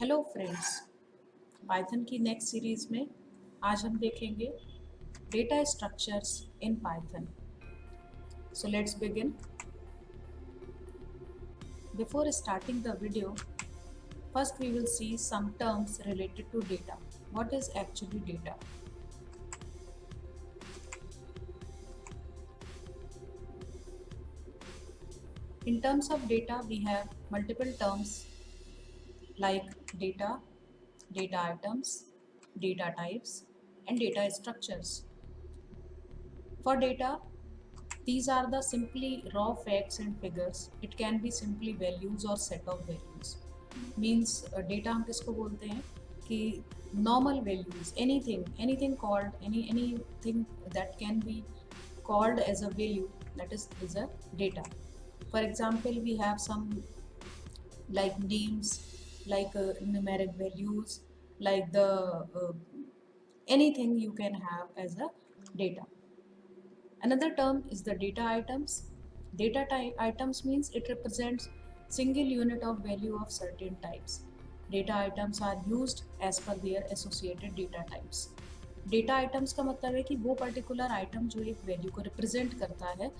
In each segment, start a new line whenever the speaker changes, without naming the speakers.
Hello friends, Python की next series में आज हम देखेंगे data structures in Python. So let's begin. Before starting the video, first we will see some terms related to data. What is actually data? In terms of data, we have multiple terms like data, data items, data types, and data structures. For data, these are the simply raw facts and figures. It can be simply values or set of values. Means data हम किसको बोलते हैं कि normal values, anything called anything that can be called as a value, that is a data. For example, we have some like names, like numeric values, like the anything you can have as a data. Another term is the data items. Data items means it represents single unit of value of certain types. Data items are used as per their associated data types. Data items का मतलब है कि वो particular item जो एक value को represent करता है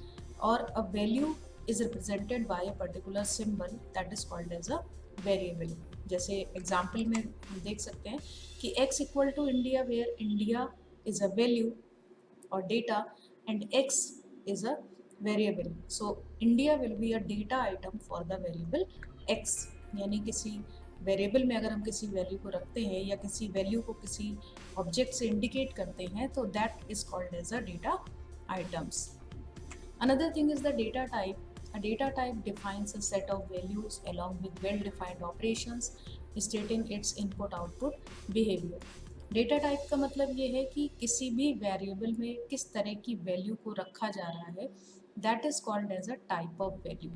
और a value is represented by a particular symbol that is called as a variable. जैसे एग्जांपल में हम देख सकते हैं कि x equal to India, where India is a value or data and x is a variable. So India will be a data item for the variable x. यानी किसी variable में अगर हम किसी वैल्यू को रखते हैं या किसी वैल्यू को किसी ऑब्जेक्ट से इंडिकेट करते हैं तो that is called as a data items. Another thing is the data type. A data type defines a set of values along with well-defined operations stating its input-output behavior. Data type का मतलब ये है कि किसी भी variable में किस तरह की वैल्यू को रखा जा रहा है, that is called as a type of value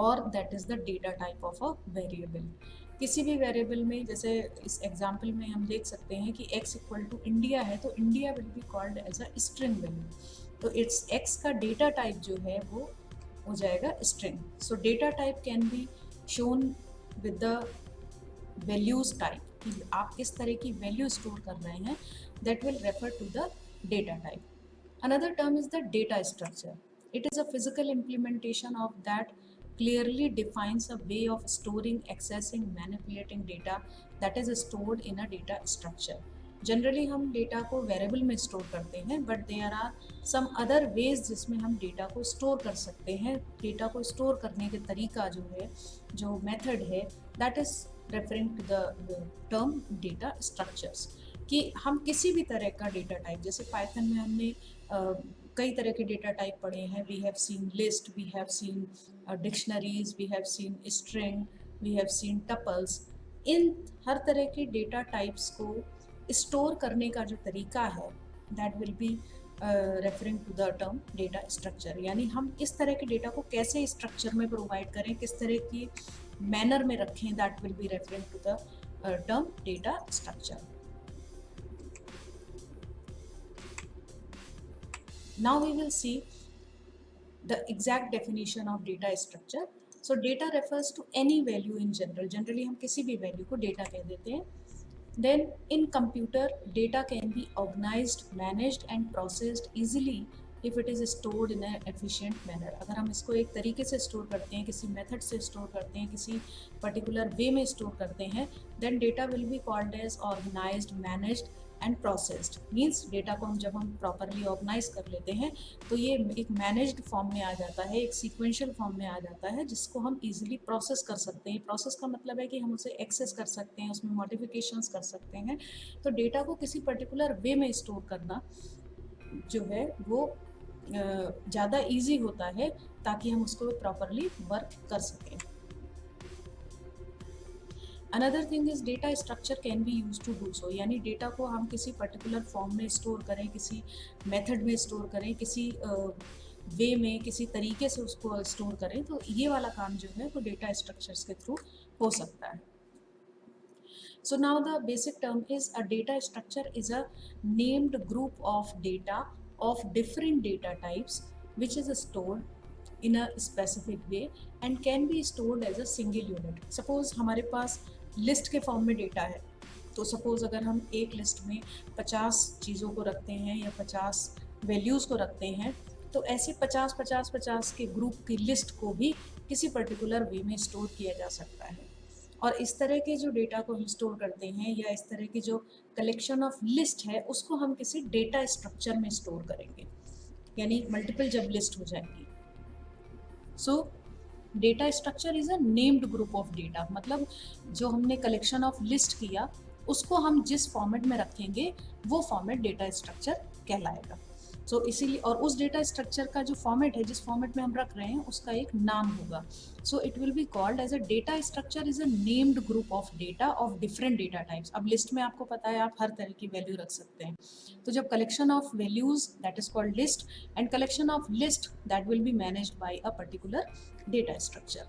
और that is the data type of a variable. किसी भी वेरिएबल में, जैसे इस एग्जांपल में हम देख सकते हैं कि x इक्वल टू इंडिया है तो India will be called as a string value. तो इट्स x का डेटा टाइप जो है वो हो जाएगा string. So data type can be shown with the values type कि आप किस तरह की वैल्यू स्टोर कर रहे हैं, that will refer to the data type. Another term is the data structure. It is a physical implementation of that clearly defines a way of storing, accessing, manipulating data that is stored in a data structure. Generally हम data को variable में store करते हैं, but there are some other ways जिसमें हम data को store कर सकते हैं. डेटा को स्टोर करने के तरीका जो है, जो मेथड है, that is referring to the term data structures. कि हम किसी भी तरह का डेटा टाइप, जैसे पाइथन में हमने कई तरह के डेटा टाइप पढ़े हैं. We have seen list, we have seen dictionaries, we have seen string, we have seen tuples. इन हर तरह के डेटा टाइप्स को स्टोर करने का जो तरीका है, that will be referring to the term data structure. यानी हम इस तरह के डेटा को कैसे स्ट्रक्चर में प्रोवाइड करें, किस तरह की मैनर में रखें, that will be referring to the term data structure. Now we will see the exact definition of data structure. So data refers to any value in general. Generally हम किसी भी वैल्यू को डेटा कह देते हैं. Then in computer, data can be organized, managed and processed easily if it is stored in an efficient manner. अगर हम इसको एक तरीके से स्टोर करते हैं, किसी मेथड से स्टोर करते हैं, किसी पर्टिकुलर वे में स्टोर करते हैं, then data will be called as organized, managed and processed. Means data को हम जब हम प्रॉपरली ऑर्गेनाइज कर लेते हैं तो ये एक मैनेज्ड फॉर्म में आ जाता है, एक सीक्वेंशियल फॉर्म में आ जाता है, जिसको हम इजीली प्रोसेस कर सकते हैं. प्रोसेस का मतलब है कि हम उसे एक्सेस कर सकते हैं, उसमें मॉडिफिकेशंस कर सकते हैं. तो डेटा को किसी पर्टिकुलर वे में स्टोर करना जो है वो ज़्यादा ईजी होता है ताकि हम उसको प्रॉपरली वर्क कर सकें. Another thing is data structure can be use to do so. यानी डेटा को हम किसी पर्टिकुलर फॉर्म में स्टोर करें, किसी मेथड में स्टोर करें, किसी वे में, किसी तरीके से उसको स्टोर करें, तो ये वाला काम जो है वो डेटा स्ट्रक्चर्स के थ्रू हो सकता है. So now the basic term is a data structure is a named group of data of different data types which is stored in a specific way and can be stored as a single unit. Suppose हमारे पास list के form में data है, तो suppose अगर हम एक list में 50 चीज़ों को रखते हैं या 50 वैल्यूज़ को रखते हैं, तो ऐसे 50 के ग्रुप की लिस्ट को भी किसी पर्टिकुलर वे में स्टोर किया जा सकता है। और इस तरह के जो डेटा को हम स्टोर करते हैं या इस तरह की जो कलेक्शन ऑफ लिस्ट है उसको हम किसी डेटा स्ट्रक्चर में स्टोर करेंगे, यानी मल्टीपल जब लिस्ट हो जाएंगी। सो data structure is a named group of data, मतलब जो हमने कलेक्शन ऑफ लिस्ट किया उसको हम जिस फॉर्मेट में रखेंगे वो फॉर्मेट डेटा स्ट्रक्चर कहलाएगा। सो इसीलिए, और उस डेटा स्ट्रक्चर का जो फॉर्मेट है, जिस फॉर्मेट में हम रख रहे हैं, उसका एक नाम होगा। So it will be called as a data structure is a named group of data of different data types. अब लिस्ट में आपको पता है आप हर तरह की वैल्यू रख सकते हैं, तो जब collection of values that is called list, and collection of list that will be managed by a particular data structure.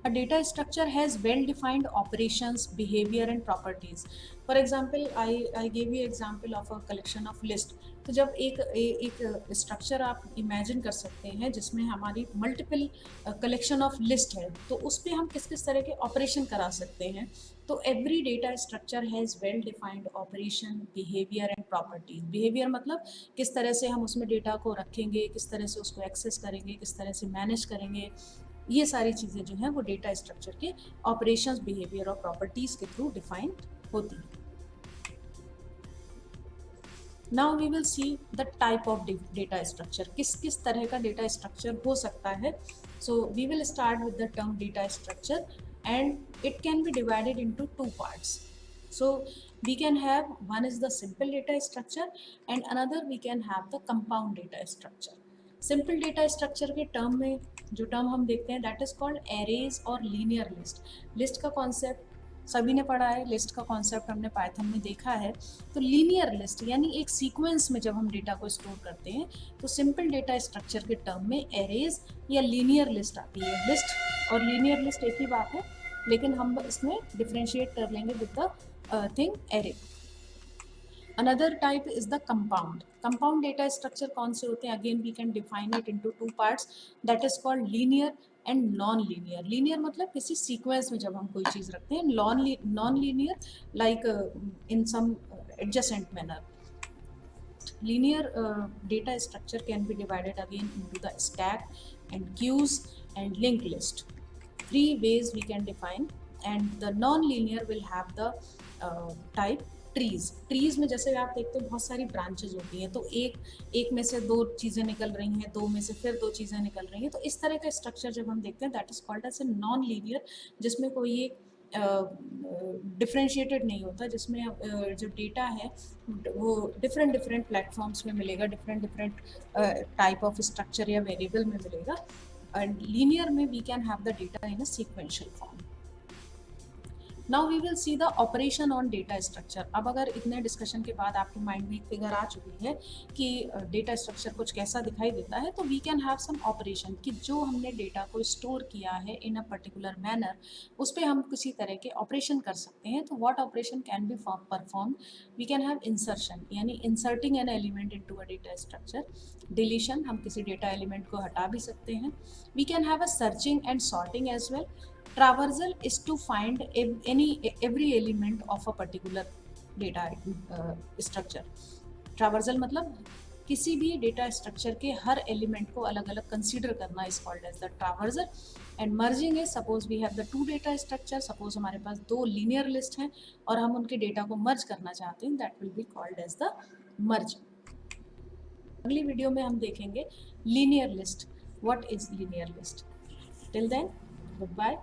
A data structure has well-defined operations, behavior and properties. For example, I gave you example of a collection of list. तो जब एक structure आप imagine कर सकते हैं जिसमें हमारी multiple collection of list है, तो उस पर हम किस किस तरह के ऑपरेशन करा सकते हैं। तो every data structure has well defined operation, behaviour and properties. Behaviour मतलब किस तरह से हम उसमें डेटा को रखेंगे, किस तरह से उसको एक्सेस करेंगे, किस तरह से मैनेज करेंगे, ये सारी चीज़ें जो हैं वो डेटा स्ट्रक्चर के ऑपरेशंस, बिहेवियर और प्रॉपर्टीज़ के थ्रू डिफाइन होती हैं। Now we will see the type of data structure, किस किस तरह का डेटा स्ट्रक्चर हो सकता है। So we will start with the term data structure and it can be divided into two parts. So we can have, one is the simple data structure and another we can have the compound data structure. Simple data structure के term में जो term हम देखते हैं that is called arrays और linear list. List का concept सभी ने पढ़ा है, लिस्ट का कॉन्सेप्ट हमने पाइथन में देखा है. तो लीनियर लिस्ट यानी एक सीक्वेंस में जब हम डेटा को स्टोर करते हैं, तो सिंपल डेटा स्ट्रक्चर के टर्म में एरेज या लीनियर लिस्ट आती है. लिस्ट और लीनियर लिस्ट एक ही बात है, लेकिन हम इसमें डिफ्रेंशिएट कर लेंगे with the thing array. Another type is the compound. Compound data structure कौन से होते हैं? Again we can define it into two parts, that is called linear and non-linear. Linear मतलब किसी sequence में जब हम कोई चीज़ रखते हैं. Non-linear like in some adjacent manner. Linear data structure can be divided again into the stack and queues and linked list. Three ways we can define, and the non-linear will have the type trees में जैसे आप देखते हो बहुत सारी branches होती हैं, तो एक में से दो चीज़ें निकल रही हैं, दो में से फिर दो चीज़ें निकल रही हैं. तो इस तरह का स्ट्रक्चर जब हम देखते हैं that is called as a non linear, जिसमें कोई एक डिफ्रेंशिएटेड नहीं होता, जिसमें जो डेटा है वो डिफरेंट प्लेटफॉर्म्स में मिलेगा, डिफरेंट टाइप ऑफ स्ट्रक्चर या वेरिएबल में मिलेगा. एंड लीनियर में we can have the data in a sequential form. Now we will see the operation on data structure. अब अगर इतने डिस्कशन के बाद आपके माइंड में एक फिगर आ चुकी है कि डेटा स्ट्रक्चर कुछ कैसा दिखाई देता है, तो we can have some operation कि जो हमने डेटा को स्टोर किया है इन अ पर्टिकुलर मैनर, उस पर हम किसी तरह के ऑपरेशन कर सकते हैं. तो what operation can be perform? We can have insertion, यानी inserting an element into a data structure. Deletion, हम किसी डेटा एलिमेंट को हटा भी सकते हैं. We can have a searching and sorting as well. Traversal is to find every element of a particular data structure. Traversal मतलब किसी भी डेटा स्ट्रक्चर के हर एलिमेंट को अलग अलग कंसीडर करना is called as the traversal. And merging है, suppose we have the two data structure, suppose हमारे पास दो लीनियर लिस्ट हैं और हम उनके डेटा को मर्ज करना चाहते हैं, that will be called as the merge. अगली वीडियो में हम देखेंगे linear list. What is linear list? Till then, good bye.